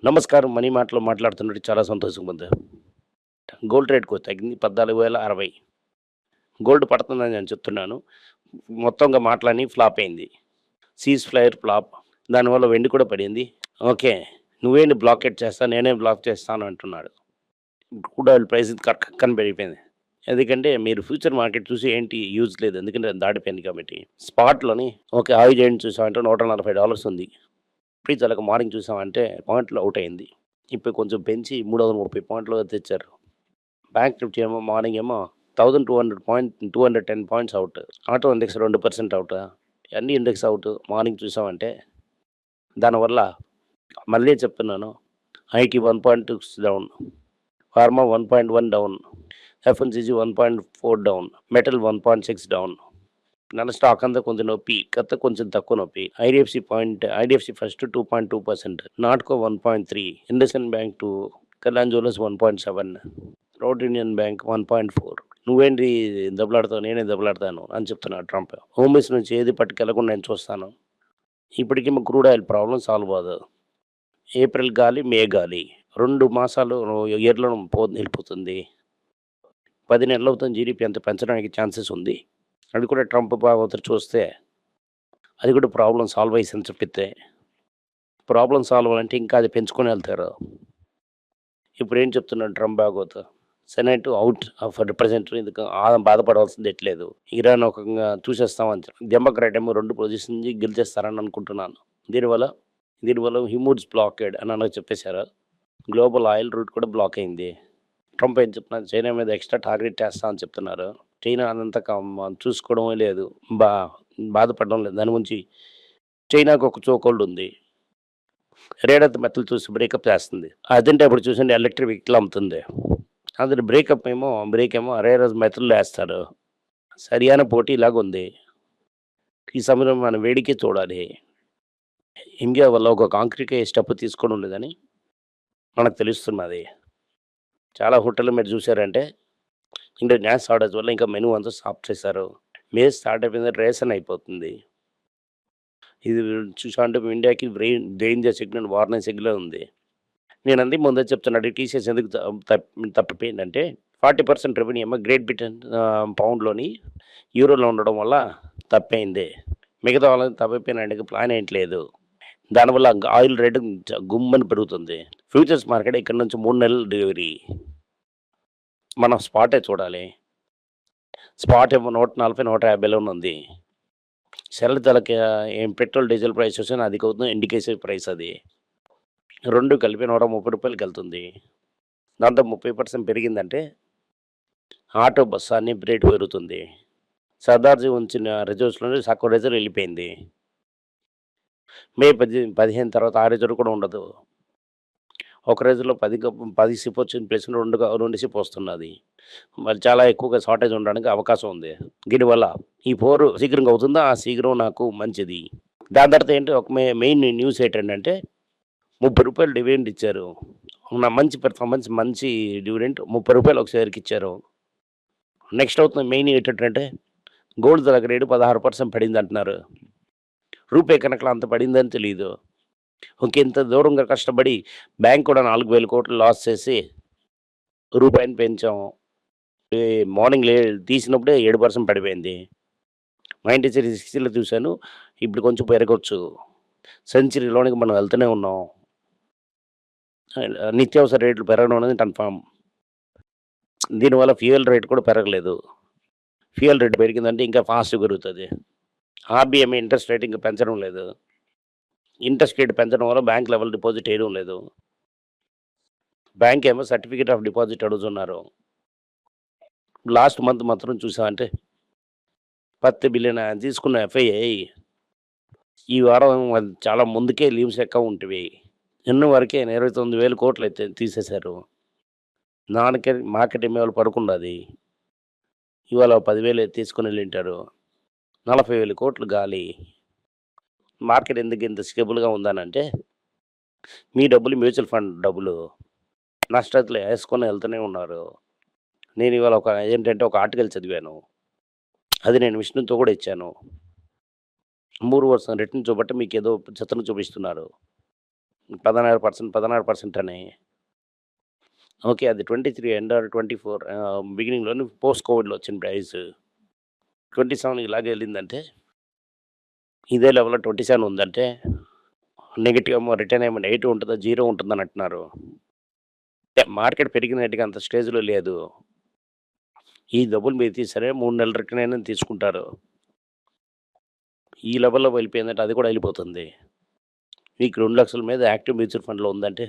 నమస్కారం. మనీ మాటలో మాట్లాడుతున్నట్టు చాలా సంతోషంగా ఉంది. గోల్డ్ రేట్ తగ్గింది 14,060. గోల్డ్ పడుతుందని నేను చెప్తున్నాను. మొత్తంగా మాటలన్నీ ఫ్లాప్ అయింది. Cease fire flop. దానివల్ల వెండి కూడా పడింది. ఓకే. నువ్వేంటి బ్లాకేట్ చేస్తా, నేనే బ్లాక్ చేస్తాను అంటున్నాడు. క్రూడ్ ఆయిల్ ప్రైస్ కక్కన పెరిగిపోయింది. ఎందుకంటే మీరు ఫ్యూచర్ మార్కెట్ చూసి ఏంటి యూజ్ లేదు. ఎందుకంటే అది దాటిపోయింది కాబట్టి. స్పాట్‌లోని ఓకే. ఆయిల్ ఏంటి చూసామంటే $140 ఉంది. ఫ్రీజ్ మార్నింగ్ చూసామంటే పాయింట్లు అవుట్ అయింది. ఇప్పుడు కొంచెం పెంచి 330 పాయింట్లు తెచ్చారు. బ్యాంక్ నిఫ్టీ ఏమో మార్నింగ్ ఏమో 210 points out. Auto index 2% out. అన్ని ఇండెక్స్ అవుట్. మార్నింగ్ చూసామంటే దానివల్ల మళ్ళీ చెప్తున్నాను. IT 1.6 down, pharma 1.1 down, FNCG 1.4 down, metal 1.6 down. నన్ను స్టాక్ అంతా కొంచెం నొప్పి, కొంచెం తక్కువ నొప్పి. IDFC first 2.2%, Natco 1.3, IndusInd bank 2, Kalyan jewellers 1.7, road union bank 1.4. నువ్వేంటి దెబ్బలాడతావు, నేనే దెబ్బలాడతాను అని చెప్తున్నాడు ట్రంప్. హోమ్స్ నుంచి ఏది పట్టుకెళ్ళకుండా నేను చూస్తాను. ఇప్పటికేమో క్రూడ్ ఆయిల్ ప్రాబ్లం సాల్వ్ అవ్వదు. ఏప్రిల్ గాలి, మే గాలి 2 మాసాలు ఇయర్‌లో వెళ్ళిపోతుంది. 10 నెలలు అవుతుంది జీడీపీ అంత పెంచడానికి ఛాన్సెస్ ఉంది. అది కూడా ట్రంప్ బాగోతరు చూస్తే అది కూడా ప్రాబ్లమ్ సాల్వ్ అయ్యేసని చెప్పితే ప్రాబ్లమ్ సాల్వ్ అవ్వాలంటే ఇంకా అది పెంచుకొని వెళ్తారు. ఇప్పుడు ఏం చెప్తున్నాడు ట్రంప్ బాగోతు, సెనెట్ అవుట్ ఆఫ్ రిప్రజెంటేటివ్ ఎందుకు బాధపడవలసింది ఎట్లేదు. ఇరాన్ ఒక చూసేస్తామని డెమోక్రాట్ ఏమో 2 పొజిషన్ గెలిచేస్తారని అనుకుంటున్నాను. దీనివల్ల హ్యూమూడ్స్ బ్లాకెడ్ అని చెప్పేశారు. గ్లోబల్ ఆయిల్ రూట్ కూడా బ్లాక్ అయింది. ట్రంప్ ఏం చెప్తున్నారు, చైనా మీద ఎక్స్ట్రా టార్గెట్ చేస్తా అని చెప్తున్నారు. చైనా అదంతా చూసుకోవడమే లేదు, బాధపడడం లేదు. దాని గురించి చైనాకు ఒక చోకోల్డ్ ఉంది. రేడత్ మెత్తలు చూసి బ్రేకప్ చేస్తుంది. అదంటే ఇప్పుడు చూసండి ఎలక్ట్రిక్ వెహికల్ అమ్ముతుంది. అందులో బ్రేక్ ఏమో రేరస్ మెత్తలు వేస్తారు. సరియైన పోటీ ఇలాగుంది. ఈ సమయంలో మనం వేడికే చూడాలి. ఇండియా వల్ల ఒక కాంక్రీట్ స్టెప్ తీసుకోవడం లేదని మనకు తెలుస్తున్నది. చాలా హోటల్లో మీరు చూసారంటే ఇంకా గ్యాస్ షార్టేజ్ వల్ల ఇంకా మెనూ అంతా స్టాప్ చేశారు. మే స్టార్ట్ అయిపోయింది, రేషన్ అయిపోతుంది. ఇది చూసామంటే ఇండియాకి డేంజర్ సిగ్నల్, వార్నింగ్ సిగ్నల్ ఉంది. నేను అందుకే ముందే చెప్తున్నాను, టీసీఎస్ ఎందుకు తప్పిపోయిందంటే 40% రెవెన్యూ ఏమో గ్రేట్ బ్రిటన్ పౌండ్లోని యూరోలో ఉండడం వల్ల తప్పైంది. మిగతా వాళ్ళని తప్పిపోయినానికి ప్లాన్ ఏంటి లేదు. దానివల్ల ఆయిల్ రేటు గుమ్మని పెరుగుతుంది. ఫ్యూచర్స్ మార్కెట్ ఇక్కడ నుంచి 3 నెలలు డెలివరీ. మనం స్పాటే చూడాలి. స్పాట్ ఏమో 140, 150లో ఉంది. సెలతలకి ఏం పెట్రోల్, డీజిల్ ప్రైస్ చూసినా అధిక అవుతుంది. ఇండికేషన్ ప్రైస్ అది 2 కలిపి ₹130 వెళ్తుంది. దాంతో 30% పెరిగిందంటే ఆటో, బస్సు అన్ని రేటు పెరుగుతుంది. సర్దార్జీ ఉంచిన రిజర్వ్స్లోనే సగం రిజర్వ్ వెళ్ళిపోయింది. మే 15 తర్వాత ఆ రిజర్వ్ కూడా ఉండదు. ఒక రోజులో 10 సిప్ వచ్చిన ప్లేస్లో 2 సిప్ వస్తున్నది. మరి చాలా ఎక్కువగా షార్టేజ్ ఉండడానికి అవకాశం ఉంది. దీనివల్ల ఈ పోరు శీఘ్రంగా అవుతుందా, ఆ శీఘ్రం నాకు మంచిది. దాని తర్వాత ఏంటి, ఒక మెయిన్ న్యూస్ ఏంటంటే ₹30 డివిడెండ్ ఇచ్చారు. మంచి పెర్ఫార్మెన్స్, మంచి డివిడెండ్ ₹30 ఒక షేర్కి ఇచ్చారు. నెక్స్ట్ అవుతుంది మెయిన్ ఏంటంటే గోల్డ్ ధర రేటు 16% పడింది అంటున్నారు. రూపాయి కనుక అంత పడిందని తెలియదు. ఇంకెంత దూరంగా కష్టపడి బ్యాంక్ కూడా 4,000 కోట్లు లాస్ చేసి రూపాయిని పెంచాము. మార్నింగ్ తీసినప్పుడే 7% పడిపోయింది. 9360లో చూశాను. ఇప్పుడు కొంచెం పెరగొచ్చు. సెంచరీలోనికి మనం వెళ్తూనే ఉన్నాం. నిత్యావసర రేట్లు పెరగడం అనేది కన్ఫామ్. దీనివల్ల ఫ్యూయల్ రేట్ కూడా పెరగలేదు. ఫ్యూయల్ రేట్ పెరిగిందంటే ఇంకా ఫాస్ట్‌గా పెరుగుతుంది. ఆర్బీఐ ఇంట్రెస్ట్ రేట్ ఇంకా పెంచడం లేదు. ఇంట్రెస్ట్ రేట్ పెంచడం వల్ల బ్యాంక్ లెవెల్ డిపాజిట్ వేయడం లేదు. బ్యాంక్ ఏమో సర్టిఫికేట్ ఆఫ్ డిపాజిట్ అడుగుతున్నారు. లాస్ట్ మంత్ మాత్రం చూసామంటే 10 బిలియన్ తీసుకున్న ఎఫ్ఐఐ ఈ వారం చాలా ముందుకే లీవ్స్ ఎక్కువ ఉంటివి. నిన్న వరకే 29,000 కోట్లు అయితే తీసేశారు. మార్కెట్ ఏమో పడుకున్నది. ఇవాళ 10,000 తీసుకుని వెళ్ళింటారు. 40,000 కోట్లు గాలి. మార్కెట్ ఎందుకు ఇంత స్టేబుల్గా ఉందనంటే మీ డబ్బులు మ్యూచువల్ ఫండ్ డబ్బులు నష్టాలు వేసుకొని వెళ్తూనే ఉన్నారు. నేను ఇవాళ ఒక ఆర్టికల్ చదివాను. అది నేను విష్ణుతో కూడా ఇచ్చాను. 3 రిటర్న్ చూపట్టి మీకు ఏదో చిత్రం చూపిస్తున్నారు. 16% అని. ఓకే. అది 23 ఎండ్ ఆర్ 24 బిగినింగ్‌లోనే పోస్ట్ కోవిడ్‌లో వచ్చిన ప్రైస్. 27 ఇలాగే ఎళ్ళిందంటే, ఇదే లెవెల్‌లో 27 ఉందంటే, నెగెటివ్ ఏమో రిటర్న్ ఏమో 8 ఉంటదా, 0 ఉంటుందని అంటున్నారు. మార్కెట్ పెరిగినట్టుగా అంత స్టేజ్‌లో లేదు. ఈ డబ్బులు మీరు తీసారే 3 నెలల రిటర్న్ అయినా తీసుకుంటారు. ఈ లెవెల్‌లో వెళ్ళిపోయిందంటే అది కూడా ఎళ్ళిపోతుంది. మీకు 2,00,000 మీద యాక్టివ్ మ్యూచువల్ ఫండ్‌లో ఉందంటే,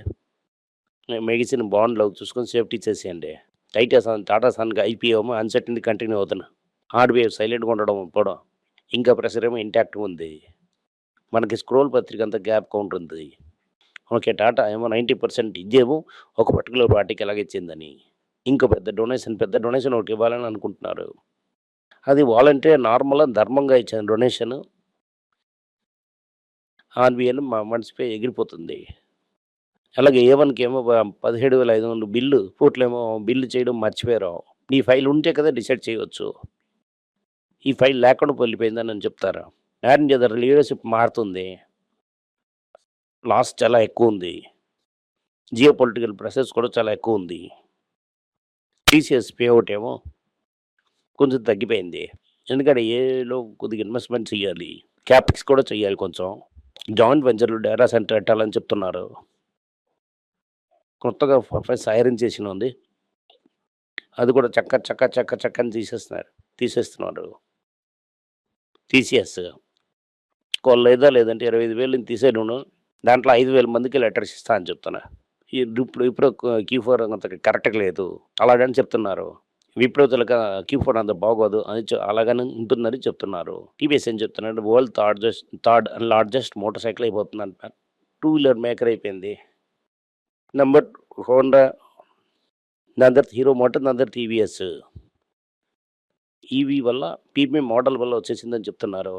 మిగిసిన బాండ్‌లో చూసుకొని సేఫ్టీ చేసేయండి. టాటా సన్‌కి ఐపీఓ ఏమో అన్సర్టెనిటీ కంటిన్యూ అవుతున్నా. ఆర్‌బీఐ సైలెంట్‌గా ఉండడం కూడా. ఇంకా ప్రెషర్ ఏమో ఇంటాక్ట్‌గా ఉంది. మనకి స్క్రోల్ పత్రిక అంతా గ్యాప్ కౌంటర్ ఉంది. ఓకే. టాటా ఏమో 90% ఇదేమో ఒక పర్టిక్యులర్ పార్టీకి ఎలాగిచ్చిందని. ఇంకో పెద్ద డొనేషన్ ఒకటి ఇవ్వాలని అనుకుంటున్నారు. అది వాలంటీర్ నార్మల్‌గా ధర్మంగా ఇచ్చిన డొనేషను ఆర్‌బీఐలో మర్చిపోయి ఎగిరిపోతుంది. అలాగే ఏవన్‌కేమో 17,500 బిల్లు కోట్లేమో బిల్లు చేయడం మర్చిపోయారు. ఈ ఫైల్ ఉంటే కదా డిసైడ్ చేయవచ్చు. ఈ ఫైల్ లేకుండా వెళ్ళిపోయిందని చెప్తారా? మ్యారేజ్ చేద్దారు లీడర్‌షిప్ మారుతుంది. లాస్ చాలా ఎక్కువుంది. జియో పొలిటికల్ ప్రెషర్స్ కూడా చాలా ఎక్కువుంది. టీసీఎస్ పేఅవుట్ ఏమో కొంచెం తగ్గిపోయింది. ఎందుకంటే ఏఐలో కొద్దిగా ఇన్వెస్ట్‌మెంట్ చేయాలి. క్యాపెక్స్ కూడా చేయాలి కొంచెం. జాయింట్ వెంచర్‌లు డేటా సెంటర్ పెట్టాలని చెప్తున్నారు. కొత్తగా ప్రొఫెసర్ హైరింగ్ చేసిన ఉంది. అది కూడా చక్క అని తీసేస్తున్నారు. టీసీఎస్. లేదంటే 25,000 తీసేయను. దాంట్లో 5,000 మందికి లెటర్స్ ఇస్తా అని చెప్తున్నా. ఇప్పుడు Q4 అంత కరెక్ట్‌గా లేదు. అలాగని చెప్తున్నారు. విప్లవ Q4 అంత బాగోదు అని అలాగని ఉంటుందని చెప్తున్నారు. టీవీఎస్ ఏం చెప్తున్నాడు world third largest motorcycle అయిపోతుందంటున్నారు. 2 వీలర్ మేకర్ అయిపోయింది. నంబర్ హోండా, దాని తర్వాత హీరో మోటార్, దాని తర్వాత టీవీఎస్. ఈవీ వల్ల ప్రీమియం మోడల్ వల్ల వచ్చేసిందని చెప్తున్నారు.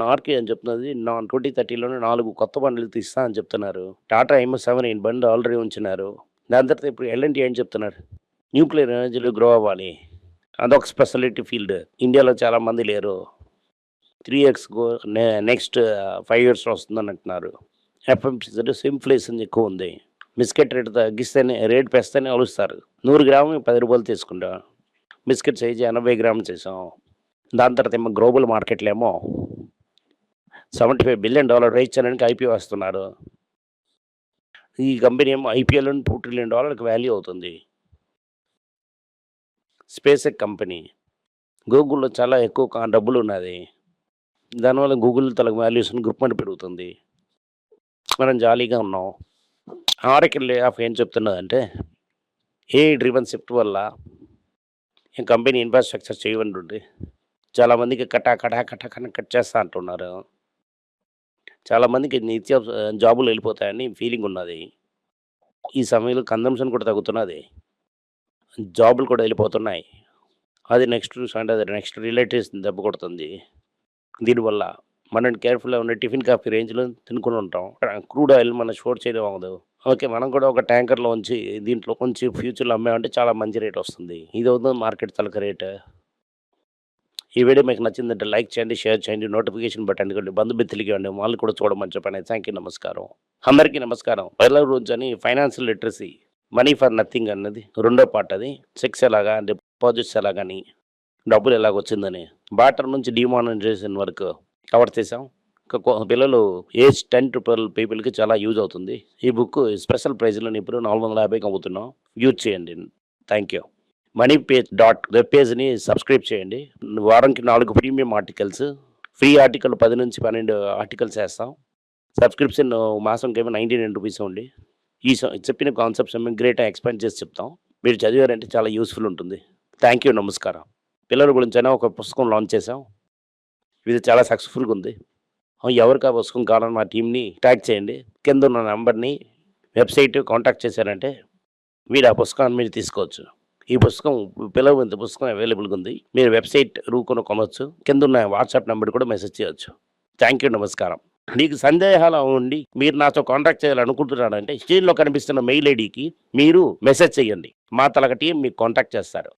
నార్కే అని చెప్తున్నది 2030లోనే 4 కొత్త బండ్లు తీస్తా అని చెప్తున్నారు. టాటా ఏమో 7 బండి ఆల్రెడీ ఉంచినారు. దాని తర్వాత ఇప్పుడు ఎల్ఎన్టీ ఏం చెప్తున్నారు న్యూక్లియర్ ఎనర్జీలో గ్రో అవ్వాలి. అదొక స్పెషాలిటీ ఫీల్డ్. ఇండియాలో చాలామంది లేరు. 3x నెక్స్ట్ 5 ఇయర్స్‌లో వస్తుందని అంటున్నారు. ఎఫ్ఎంసీజీలో ఇన్ఫ్లేషన్ ఎక్కువ ఉంది. Biscuit rate పెంచితేనే అలుస్తారు. 100 గ్రాములు ₹10 తీసుకుంటాం. బిస్కెట్ సైజు 80 గ్రాములు చేసాం. దాని తర్వాత ఏమో గ్లోబల్ మార్కెట్లో ఏమో $75 బిలియన్ రైజ్ చేయడానికి ఐపీఓ వస్తున్నారు. ఈ కంపెనీ ఏమో ఐపీఓలో $2 ట్రిలియన్ వాల్యూ అవుతుంది. స్పేస్ ఎక్ కంపెనీ గూగుల్‌లో చాలా ఎక్కువ డబ్బులు ఉన్నది. దానివల్ల గూగుల్ వాల్యుయేషన్ గ్రూప్‌మెంట్ పెరుగుతుంది. మనం జాలీగా ఉన్నాం. ఆరకిల్ లే ఆఫ్ ఏం చెప్తున్నదంటే ఏఐ డ్రివెన్ షిఫ్ట్ వల్ల ఈ కంపెనీ ఇన్ఫ్రాస్ట్రక్చర్ చేయమంటుంది. చాలామందికి కట్ చేస్తా అంటున్నారు. చాలామందికి జాబులు వెళ్ళిపోతాయని ఫీలింగ్ ఉన్నది. ఈ సమయంలో కన్జంప్షన్ కూడా తగ్గుతున్నది. జాబులు కూడా వెళ్ళిపోతున్నాయి. అది నెక్స్ట్ రిలేటివ్స్ దెబ్బ కొడుతుంది. దీనివల్ల మనం కేర్ఫుల్‌గా ఉండి టిఫిన్, కాఫీ రేంజ్‌లో తినుకొని ఉంటాం. క్రూడ్ ఆయిల్ మనం స్టోర్ చేయడం అవ్వదు. ఓకే. మనం కూడా ఒక ట్యాంకర్‌లో ఉంచి దీంట్లో కొంచెం ఫ్యూచర్‌లో అమ్మామంటే చాలా మంచి రేట్ వస్తుంది. ఇది అవుతుంది మార్కెట్ తలక రేట్. ఈ వీడియో మీకు నచ్చిందంటే లైక్ చేయండి, షేర్ చేయండి, నోటిఫికేషన్ బటన్ ఇవ్వండి, బంధుమిత్రులకి ఇవ్వండి, వాళ్ళు కూడా చూడమని చెప్పండి. Thank you. నమస్కారం. అందరికీ నమస్కారం. పైల రోజు అని financial literacy, money for nothing అన్నది రెండో పార్ట్. అది చెక్స్ ఎలాగా, డిపాజిట్స్ ఎలాగని, డబ్బులు ఎలాగొచ్చిందని, బార్టర్ నుంచి డిమానిటైజేషన్ వరకు కవర్ చేసాం. పిల్లలు ఏజ్ 10 to 12 పీపుల్కి చాలా యూజ్ అవుతుంది. ఈ బుక్ స్పెషల్ ప్రైజ్లో ఇప్పుడు 450కి అమ్ముతున్నాం. యూజ్ చేయండి. Thank you. వెబ్ పేజ్ని సబ్స్క్రైబ్ చేయండి. వారానికి 4 ప్రీమియం ఆర్టికల్స్, ఫ్రీ ఆర్టికల్ 10 నుంచి 12 ఆర్టికల్స్ వేస్తాం. సబ్స్క్రిప్షన్ మాసంకి ఏమో ₹99 ఉండి చెప్పిన కాన్సెప్ట్స్ ఏమో గ్రేట్గా ఎక్స్ప్లెయిన్ చేసి చెప్తాం. మీరు చదివారంటే చాలా యూస్ఫుల్ ఉంటుంది. Thank you. నమస్కారం. పిల్లల గురించి అయినా ఒక పుస్తకం లాంచ్ చేసాం. ఇది చాలా సక్సెస్ఫుల్గా ఉంది. ఎవరికి ఆ పుస్తకం కావాలని మా టీంని ట్యాగ్ చేయండి. కింద ఉన్న నెంబర్ని వెబ్సైట్ కాంటాక్ట్ చేశారంటే మీరు ఆ పుస్తకాన్ని మీరు తీసుకోవచ్చు. ఈ పుస్తకం పిల్లల పుస్తకం అవైలబుల్గా ఉంది. మీరు వెబ్సైట్ కొనవచ్చు. కింద ఉన్న వాట్సాప్ నెంబర్ కూడా మెసేజ్ చేయవచ్చు. Thank you. నమస్కారం. మీకు సందేహాలు ఉండి మీరు నాతో కాంటాక్ట్ చేయాలనుకుంటున్నారంటే స్క్రీన్లో కనిపిస్తున్న మెయిల్ ఐడికి మీరు మెసేజ్ చేయండి. మా టీం మీకు కాంటాక్ట్ చేస్తారు.